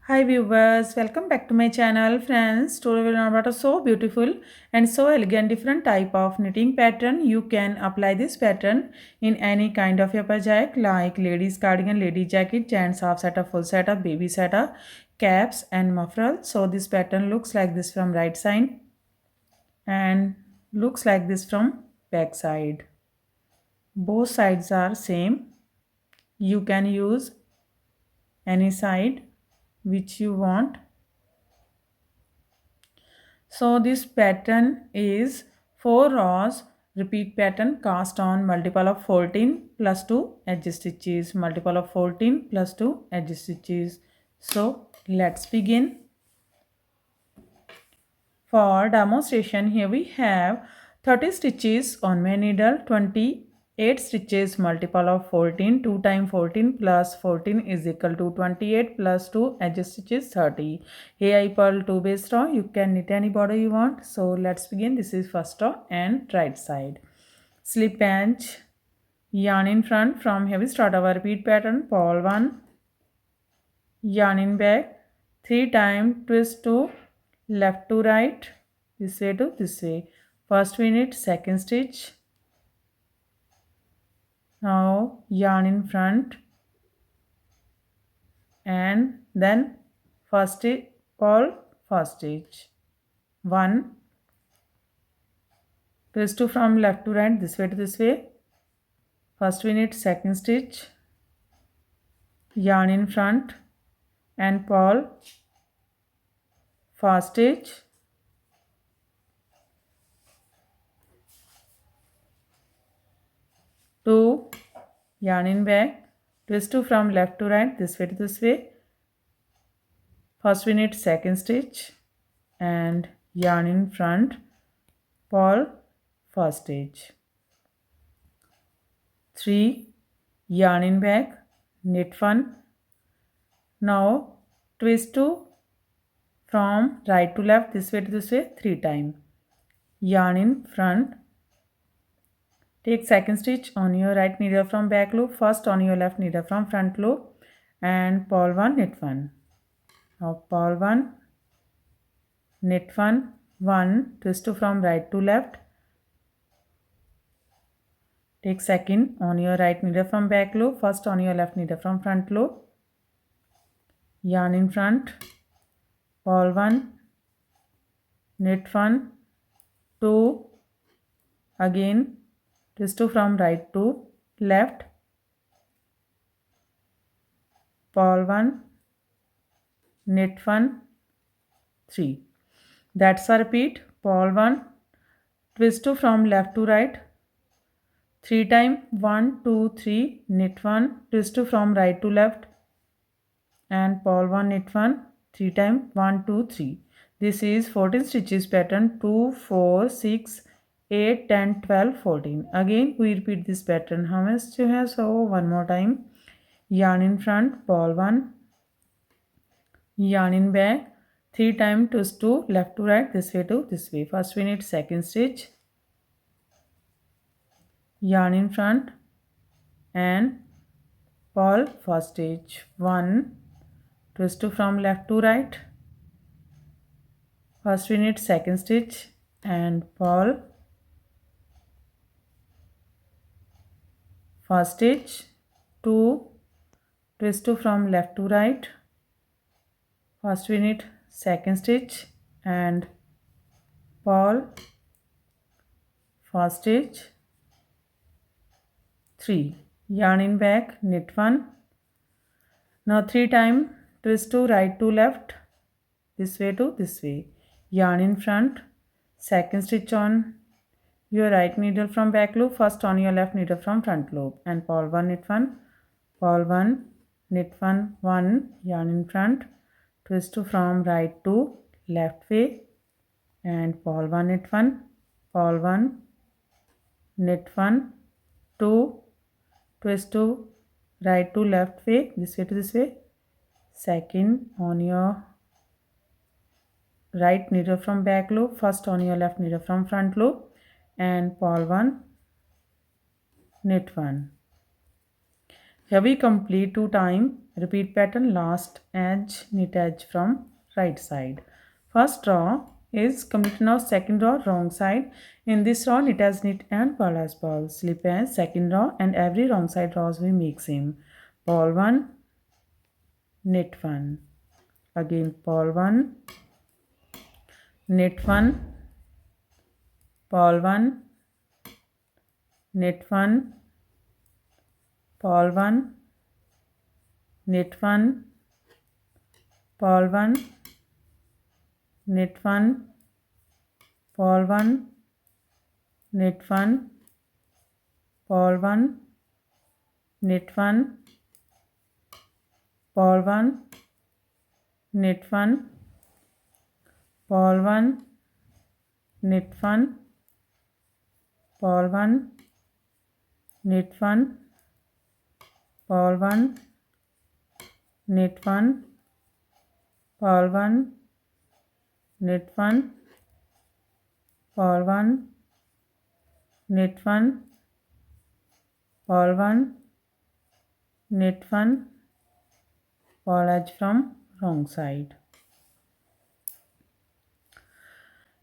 Hi viewers, welcome back to my channel. Friends, today we will learn about a so beautiful and so elegant different type of knitting pattern. You can apply this pattern in any kind of your project like ladies cardigan, lady jacket, gents half setup, full setup, baby setup, caps and muffler. So this pattern looks like this from right side and looks like this from back side. Both sides are same. You can use any side which you want. So this pattern is 4 rows repeat pattern cast on multiple of 14 plus 2 edge stitches, multiple of 14 plus 2 edge stitches. So let's begin. For demonstration, here we have 30 stitches on my needle, 28 stitches multiple of 14, 2 times 14 plus 14 is equal to 28 plus 2 edge stitches 30. Here I purl 2 base row, you can knit any border you want. So let's begin. This is first row and right side. Slip edge, yarn in front. From here we start our repeat pattern, purl 1, yarn in back, 3 times twist to left to right, this way to this way. First we knit second stitch. Now yarn in front and then first stitch, purl first stitch. 1, twist to from left to right, this way to this way. First we knit second stitch, yarn in front and purl first stitch. 2, yarn in back, twist to from left to right, this way to this way. First we knit second stitch and yarn in front, purl first stitch. 3, yarn in back, knit 1. Now twist to from right to left, this way to this way 3 times. Yarn in front. Take second stitch on your right needle from back loop, first on your left needle from front loop and purl 1, knit 1. Now purl 1, knit 1, 1, twist to from right to left. Take second on your right needle from back loop, first on your left needle from front loop. Yarn in front, purl 1, knit 1, 2, again twist to from right to left, purl 1, knit 1, 3. That's a repeat. Purl 1, twist to from left to right 3 times, 1, 2, 3, knit 1, twist to from right to left and purl 1, knit 1, 3 times, 1, 2, 3. This is 14 stitches pattern, 2, 4, 6, 8, 10, 12, 14. Again we repeat this pattern. How much you have? So one more time. Yarn in front, purl 1, yarn in back, 3 times twist to left to right, this way to this way. First we knit second stitch, yarn in front and purl first stitch. 1, twist to from left to right. First we knit second stitch and purl first stitch. 2, twist to from left to right. First we knit second stitch and purl first stitch. 3, yarn in back, knit 1. Now 3 times twist to right to left, this way to this way. Yarn in front, second stitch on your right needle from back loop, first on your left needle from front loop and purl 1, knit 1, purl 1, knit 1, 1, yarn in front, twist to from right to left way and purl 1, knit 1, purl 1, knit 1, 2, twist to right to left way, this way to this way. Second on your right needle from back loop, first on your left needle from front loop and purl 1, knit 1. Here we complete 2 times. Repeat pattern, last edge, knit edge from right side. First row is complete now. Second row, wrong side. In this row, knit as knit and purl as purl. Slip as second row, and every wrong side rows we make same. Purl 1, knit 1. Again purl 1, knit 1, purl 1, knit 1, purl 1, knit 1, purl 1, knit 1, purl 1, knit 1, purl 1, knit 1, purl 1, knit 1, purl 1, knit 1, purl 1, knit 1, purl 1, knit 1, purl 1, knit 1, purl 1, knit 1, purl 1, knit 1, purl edge from wrong side.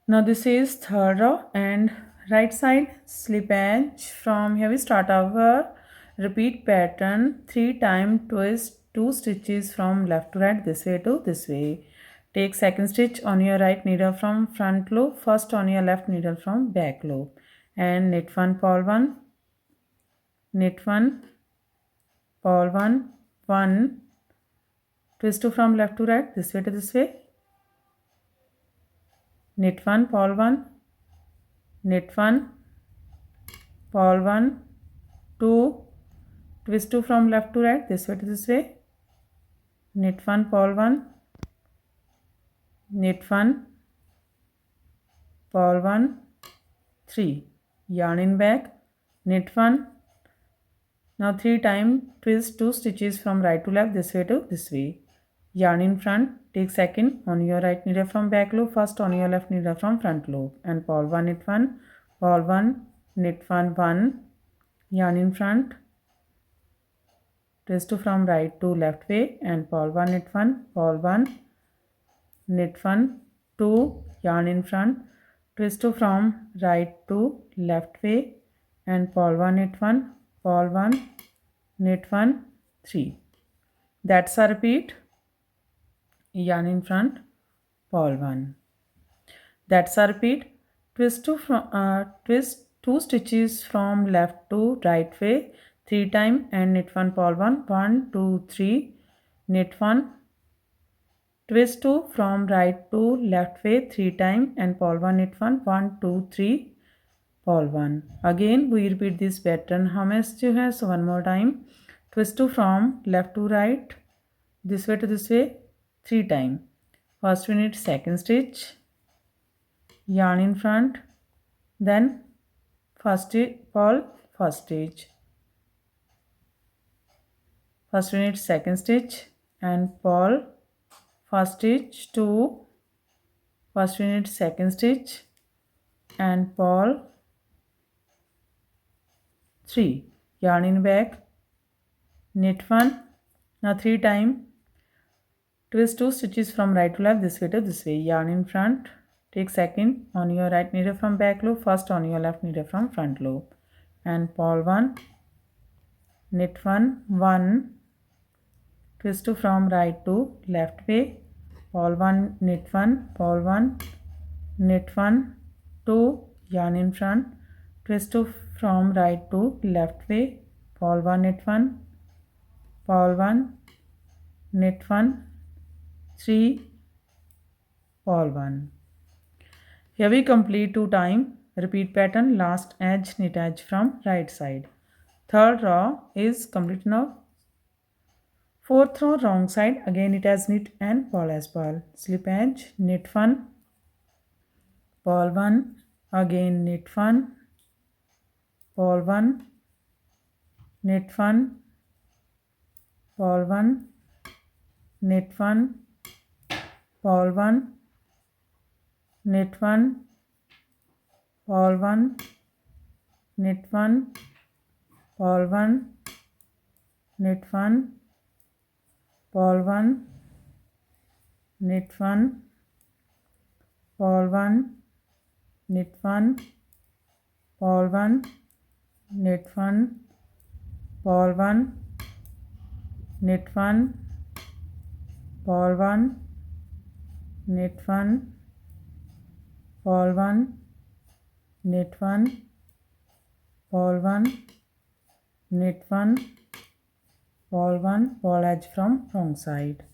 Now this is third row and right side slip edge. From here we start our repeat pattern 3 times, twist 2 stitches from left to right, this way to this way. Take second stitch on your right needle from front loop, first on your left needle from back loop, and knit 1, purl 1, knit 1, purl 1, 1, twist 2 from left to right, this way to this way, knit 1, purl 1, knit 1, purl 1, 2, twist 2 from left to right, this way to this way, knit 1, purl 1, knit 1, purl 1, 3, yarn in back, knit 1. Now 3 times twist 2 stitches from right to left, this way to this way, yarn in front, take second on your right needle from back loop, first on your left needle from front loop, and purl 1, knit 1, purl 1, knit 1, 1, yarn in front, twist 2 from right to left way, and purl 1, knit 1, purl 1, knit 1, 2, yarn in front, twist 2 from right to left way, and purl 1, knit 1, purl 1, knit 1, 3. That's a repeat. Yarn in front, purl 1. That's a repeat. Twist 2 stitches from left to right way 3 times, and knit 1, purl 1, 1, 2, 3, knit 1, twist 2 from right to left way 3 times, and purl 1, knit 1, 1, 2, 3, purl 1. Again we repeat this pattern. How much you have? So one more time. Twist 2 from left to right, this way to this way, 3 times. First we knit second stitch, yarn in front, then first purl first stitch. First we knit second stitch and purl first stitch, 2, first we knit second stitch and purl 3, yarn in back, knit 1. Now 3 times twist 2 stitches from right to left, this way to this way, yarn in front, take second on your right needle from back loop, first on your left needle from front loop, and purl 1, knit 1, 1, twist 2 from right to left way, purl 1, knit 1, purl 1, knit 1, 2, yarn in front, twist 2 from right to left way, purl 1, knit 1, purl 1, knit 1, 3, purl 1. Here we complete 2 times. Repeat pattern, last edge, knit edge from right side. Third row is complete now. Fourth row, wrong side, again it has knit and purl as purl. Slip edge, knit 1, purl 1, again knit 1, purl 1, knit 1, purl 1, knit 1, purl 1, knit 1, purl 1, knit 1, purl 1, knit 1, purl 1, knit 1, purl 1, knit 1, purl 1, knit 1, purl 1, knit 1, purl 1, knit 1, purl 1, knit 1, purl 1, knit 1, purl 1, purl edge from wrong side.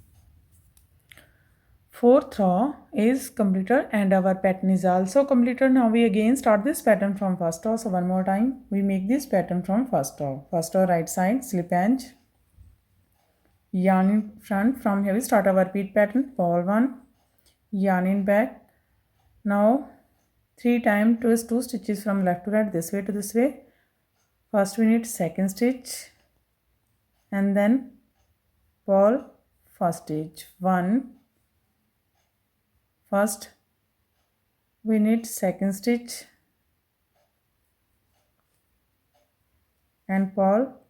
Fourth row is completed and our pattern is also completed. Now we again start this pattern from first row. So one more time we make this pattern from first row. First row right side slip edge, yarn in front. From here we start our repeat pattern. Purl 1, yarn in back. Now 3 times twist 2 stitches from left to right, this way to this way. First we need second stitch and then purl first stitch. 1, first we need second stitch and purl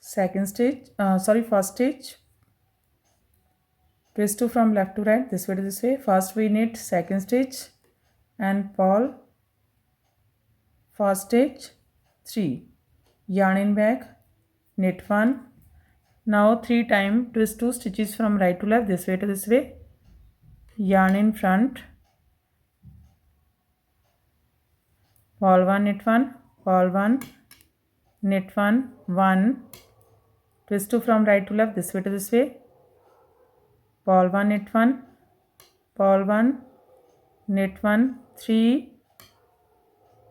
second stitch, first stitch, twist 2 from left to right, this way to this way. First we need second stitch and purl first stitch, 3, yarn in back, knit 1. Now 3 times twist 2 stitches from right to left, this way to this way. Yarn in front, purl 1, knit 1, purl 1, knit 1, 1, twist 2 from right to left, this way to this way. Purl 1, knit 1, purl 1, knit 1, 3,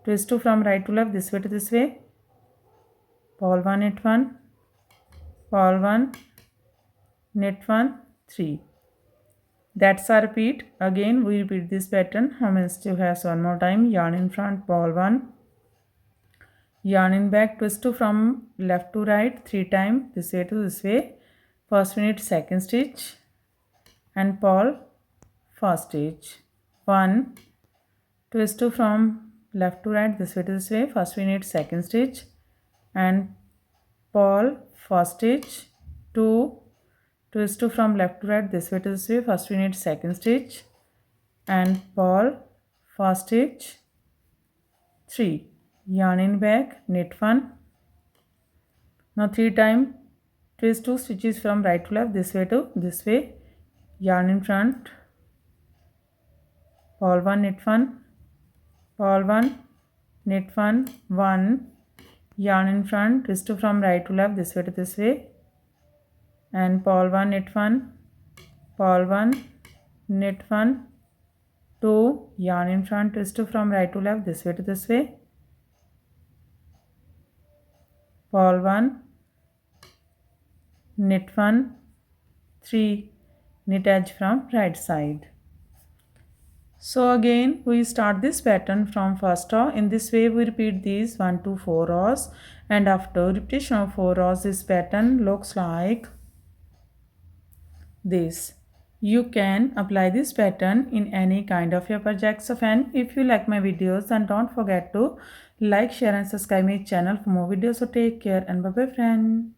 twist 2 from right to left, this way to this way. Purl 1, knit 1, purl 1, knit 1, 3. That's our repeat. Again we repeat this pattern. How many stitches has one more time. Yarn in front, purl 1, yarn in back, twist 2 from left to right 3 times, this way to this way. First we need second stitch and purl first stitch. 1, twist 2 from left to right, this way to this way. First we need second stitch and purl first stitch. 2, twist 2 from left to right, this way to this way. First we need second stitch and purl first stitch. 3, yarn in back, knit 1. Now 3 times twist 2 stitches from right to left, this way to this way. Yarn in front, purl 1, knit 1, purl 1, knit 1, 1, yarn in front, twist 2 from right to left, this way to this way. And purl 1, knit 1, purl 1, knit 1, 2, yarn in front, twist 2 from right to left, this way to this way. Purl 1, knit 1, 3, knit edge from right side. So again we start this pattern from first row. In this way we repeat these 1 to 4 rows, and after repetition of 4 rows this pattern looks like this. You can apply this pattern in any kind of your projects. So friend, if you like my videos, then don't forget to like, share and subscribe my channel for more videos. So take care and bye bye friend.